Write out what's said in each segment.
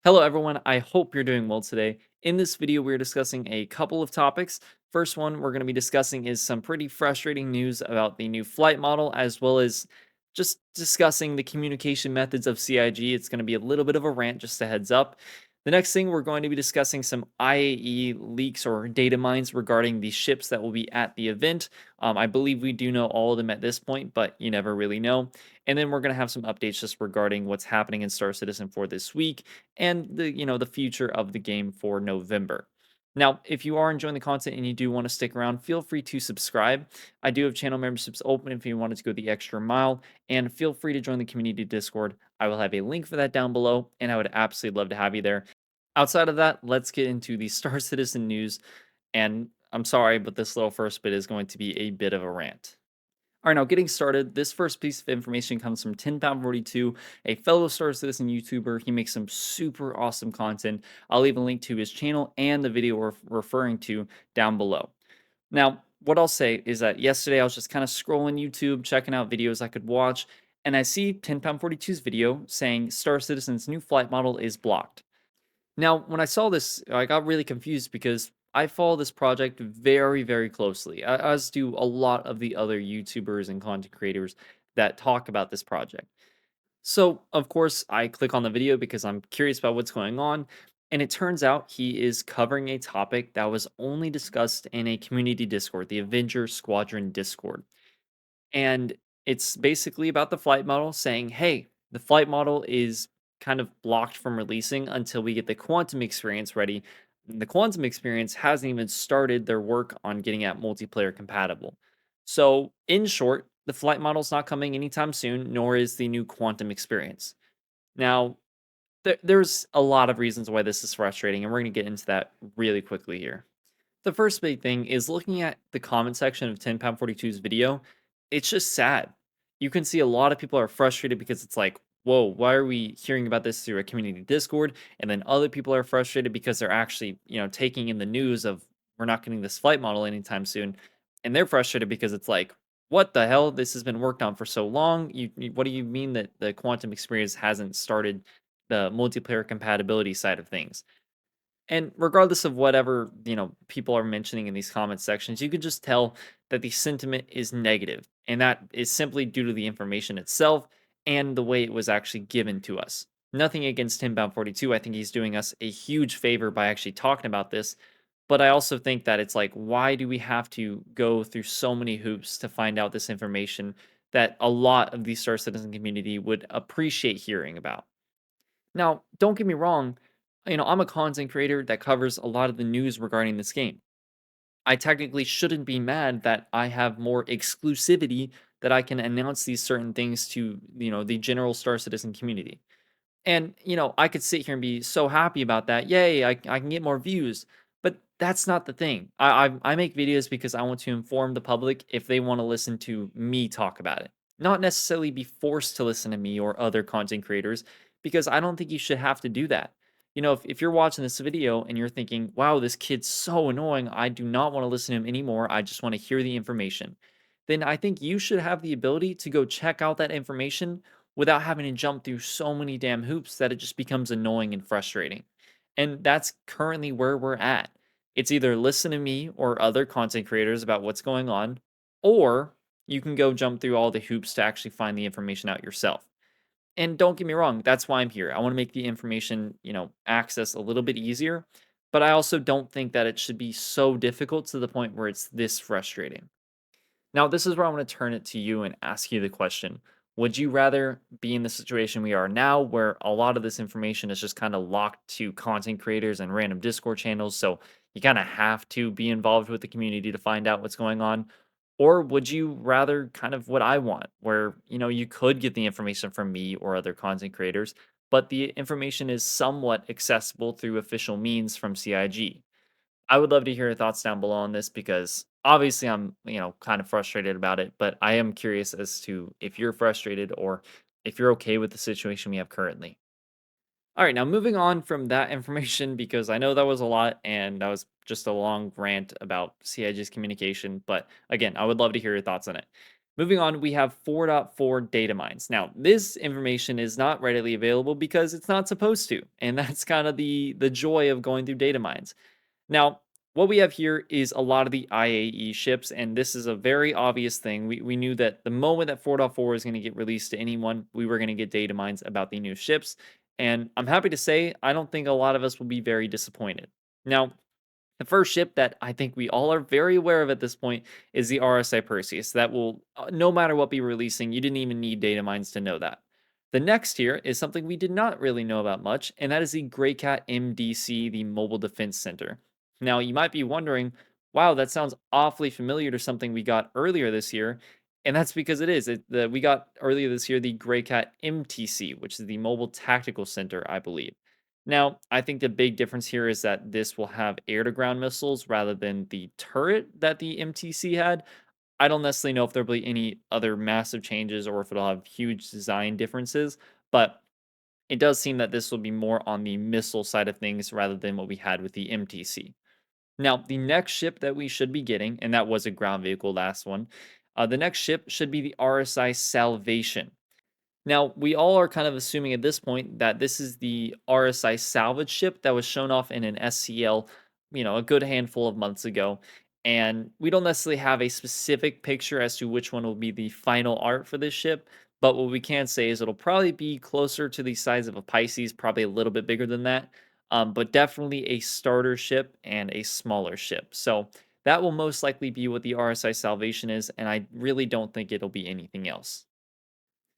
Hello, everyone. I hope you're doing well today. In this video, we're discussing a couple of topics. First one we're going to be discussing is some pretty frustrating news about the new flight model, as well as just discussing the communication methods of CIG. It's going to be a little bit of a rant, just a heads up. The next thing we're going to be discussing some IAE leaks or data mines regarding the ships that will be at the event. I believe we do know all of them at this point, but you never really know. And then we're going to have some updates just regarding what's happening in Star Citizen for this week and the future of the game for November. Now, if you are enjoying the content and you do want to stick around, feel free to subscribe. I do have channel memberships open if you wanted to go the extra mile, and feel free to join the community Discord. I will have a link for that down below, and I would absolutely love to have you there. Outside of that, let's get into the Star Citizen news. And I'm sorry, but this little first bit is going to be a bit of a rant. All right, now getting started, this first piece of information comes from 10pound42, a fellow Star Citizen YouTuber. He makes some super awesome content. I'll leave a link to his channel and the video we're referring to down below. Now, what I'll say is that yesterday I was just kind of scrolling YouTube, checking out videos I could watch, and I see 10pound42's video saying Star Citizen's new flight model is blocked. Now, when I saw this, I got really confused because I follow this project very, very closely, as do a lot of the other YouTubers and content creators that talk about this project. So, of course, I click on the video because I'm curious about what's going on. And it turns out he is covering a topic that was only discussed in a community Discord, the Avenger Squadron Discord. And it's basically about the flight model saying, hey, the flight model is kind of blocked from releasing until we get the quantum experience ready. And the quantum experience hasn't even started their work on getting at multiplayer compatible. So, in short, the flight model's not coming anytime soon, nor is the new quantum experience. Now, there's a lot of reasons why this is frustrating, and we're going to get into that really quickly here. The first big thing is looking at the comment section of 10pound42's video. It's just sad. You can see a lot of people are frustrated because it's like, whoa, why are we hearing about this through a community Discord? And then other people are frustrated because they're actually, taking in the news of we're not getting this flight model anytime soon. And they're frustrated because it's like, what the hell? This has been worked on for so long. What do you mean that the quantum experience hasn't started the multiplayer compatibility side of things? And regardless of whatever, people are mentioning in these comment sections, you can just tell that the sentiment is negative, and that is simply due to the information itself and the way it was actually given to us. Nothing against Timbound42. I think he's doing us a huge favor by actually talking about this. But I also think that it's like, why do we have to go through so many hoops to find out this information that a lot of the Star Citizen community would appreciate hearing about? Now, don't get me wrong, I'm a content creator that covers a lot of the news regarding this game. I technically shouldn't be mad that I have more exclusivity that I can announce these certain things to, the general Star Citizen community. And, I could sit here and be so happy about that. Yay, I can get more views. But that's not the thing. I make videos because I want to inform the public if they want to listen to me talk about it. Not necessarily be forced to listen to me or other content creators, because I don't think you should have to do that. If you're watching this video and you're thinking, wow, this kid's so annoying, I do not want to listen to him anymore, I just want to hear the information, then I think you should have the ability to go check out that information without having to jump through so many damn hoops that it just becomes annoying and frustrating. And that's currently where we're at. It's either listen to me or other content creators about what's going on, or you can go jump through all the hoops to actually find the information out yourself. And don't get me wrong, that's why I'm here. I want to make the information, access a little bit easier, but I also don't think that it should be so difficult to the point where it's this frustrating. Now, this is where I want to turn it to you and ask you the question. Would you rather be in the situation we are now, where a lot of this information is just kind of locked to content creators and random Discord channels? So you kind of have to be involved with the community to find out what's going on. Or would you rather kind of what I want, where, you could get the information from me or other content creators, but the information is somewhat accessible through official means from CIG? I would love to hear your thoughts down below on this because obviously I'm, kind of frustrated about it, but I am curious as to if you're frustrated or if you're okay with the situation we have currently. All right, now moving on from that information, because I know that was a lot and that was just a long rant about CIG's communication. But again, I would love to hear your thoughts on it. Moving on, we have 4.4 data mines. Now, this information is not readily available because it's not supposed to, and that's kind of the joy of going through data mines. Now, what we have here is a lot of the IAE ships, and this is a very obvious thing. We knew that the moment that 4.4 is going to get released to anyone, we were going to get data mines about the new ships. And I'm happy to say, I don't think a lot of us will be very disappointed. Now, the first ship that I think we all are very aware of at this point is the RSI Perseus. That will, no matter what, be releasing. You didn't even need data mines to know that. The next here is something we did not really know about much, and that is the Greycat MDC, the Mobile Defense Center. Now, you might be wondering, wow, that sounds awfully familiar to something we got earlier this year. And that's because it is. We got earlier this year the Greycat MTC, which is the Mobile Tactical Center, I believe. Now, I think the big difference here is that this will have air to ground missiles rather than the turret that the MTC had. I don't necessarily know if there'll be any other massive changes or if it'll have huge design differences, but it does seem that this will be more on the missile side of things rather than what we had with the MTC. Now, the next ship that we should be getting, and that was a ground vehicle last one, the next ship should be the RSI Salvation. Now, we all are kind of assuming at this point that this is the RSI salvage ship that was shown off in an SCL, a good handful of months ago. And we don't necessarily have a specific picture as to which one will be the final art for this ship. But what we can say is it'll probably be closer to the size of a Pisces, probably a little bit bigger than that. But definitely a starter ship and a smaller ship. So that will most likely be what the RSI Salvation is. And I really don't think it'll be anything else.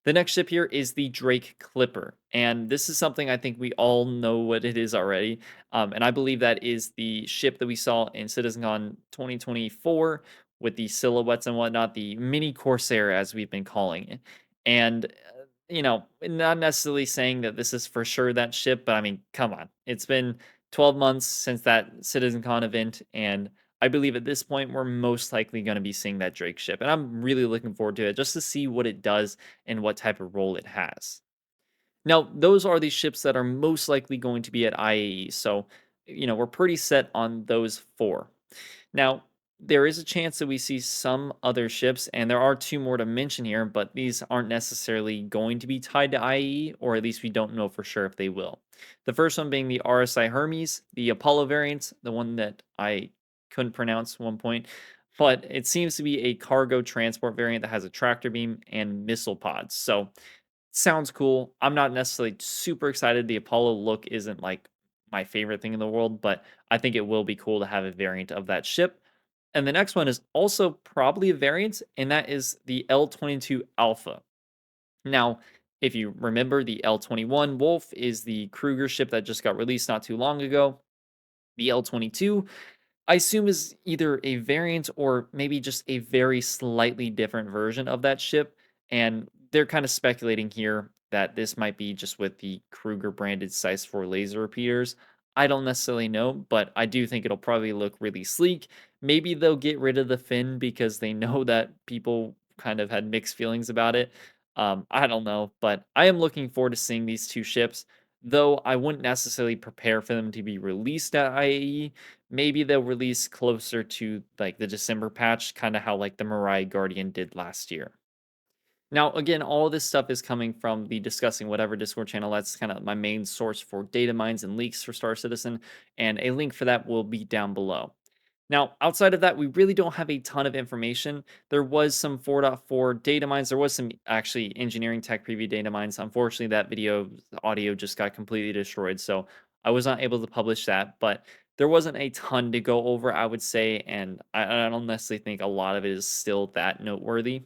The next ship here is the Drake Clipper, and this is something I think we all know what it is already. And I believe that is the ship that we saw in CitizenCon 2024 with the silhouettes and whatnot, the mini Corsair as we've been calling it. And not necessarily saying that this is for sure that ship, but I mean, come on, it's been 12 months since that CitizenCon event, and I believe at this point we're most likely going to be seeing that Drake ship, and I'm really looking forward to it just to see what it does and what type of role it has. Now, those are the ships that are most likely going to be at IAE, so we're pretty set on those four. Now, there is a chance that we see some other ships, and there are two more to mention here, but these aren't necessarily going to be tied to IAE, or at least we don't know for sure if they will. The first one being the RSI Hermes, the Apollo variant, the one that I couldn't pronounce at one point, but it seems to be a cargo transport variant that has a tractor beam and missile pods. So, sounds cool. I'm not necessarily super excited. The Apollo look isn't like my favorite thing in the world, but I think it will be cool to have a variant of that ship. And the next one is also probably a variant, and that is the L-22 Alpha. Now, if you remember, the L-21 Wolf is the Kruger ship that just got released not too long ago. The L-22 I assume is either a variant or maybe just a very slightly different version of that ship. And they're kind of speculating here that this might be just with the Kruger branded Size 4 laser repeaters. I don't necessarily know, but I do think it'll probably look really sleek. Maybe they'll get rid of the fin because they know that people kind of had mixed feelings about it. I don't know, but I am looking forward to seeing these two ships, though I wouldn't necessarily prepare for them to be released at IAE. Maybe they'll release closer to like the December patch, kind of how like the Mirai Guardian did last year. Now, again, all of this stuff is coming from the Discussing Whatever Discord channel. That's kind of my main source for data mines and leaks for Star Citizen, and a link for that will be down below. Now, outside of that, we really don't have a ton of information. There was some 4.4 data mines. There was some actually engineering tech preview data mines. Unfortunately, that video audio just got completely destroyed, so I was not able to publish that. But there wasn't a ton to go over, I would say, and I don't necessarily think a lot of it is still that noteworthy.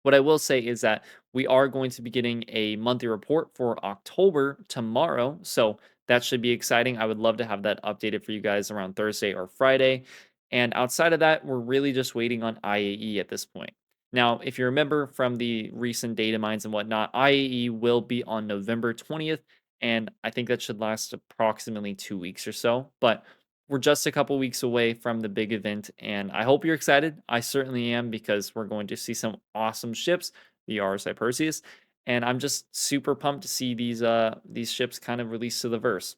What I will say is that we are going to be getting a monthly report for October tomorrow. So that should be exciting. I would love to have that updated for you guys around Thursday or Friday. And outside of that, we're really just waiting on IAE at this point. Now, if you remember from the recent data mines and whatnot, IAE will be on November 20th. And I think that should last approximately 2 weeks or so. But we're just a couple weeks away from the big event, and I hope you're excited. I certainly am because we're going to see some awesome ships, the RSI Perseus, and I'm just super pumped to see these ships kind of released to the verse.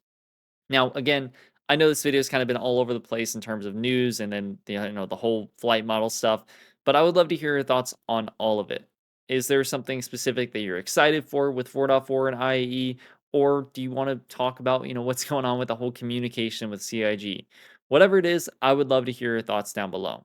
Now, again, I know this video has kind of been all over the place in terms of news and then the whole flight model stuff, But I would love to hear your thoughts on all of it. Is there something specific that you're excited for with 4.4 and IAE? Or do you want to talk about, what's going on with the whole communication with CIG? Whatever it is, I would love to hear your thoughts down below.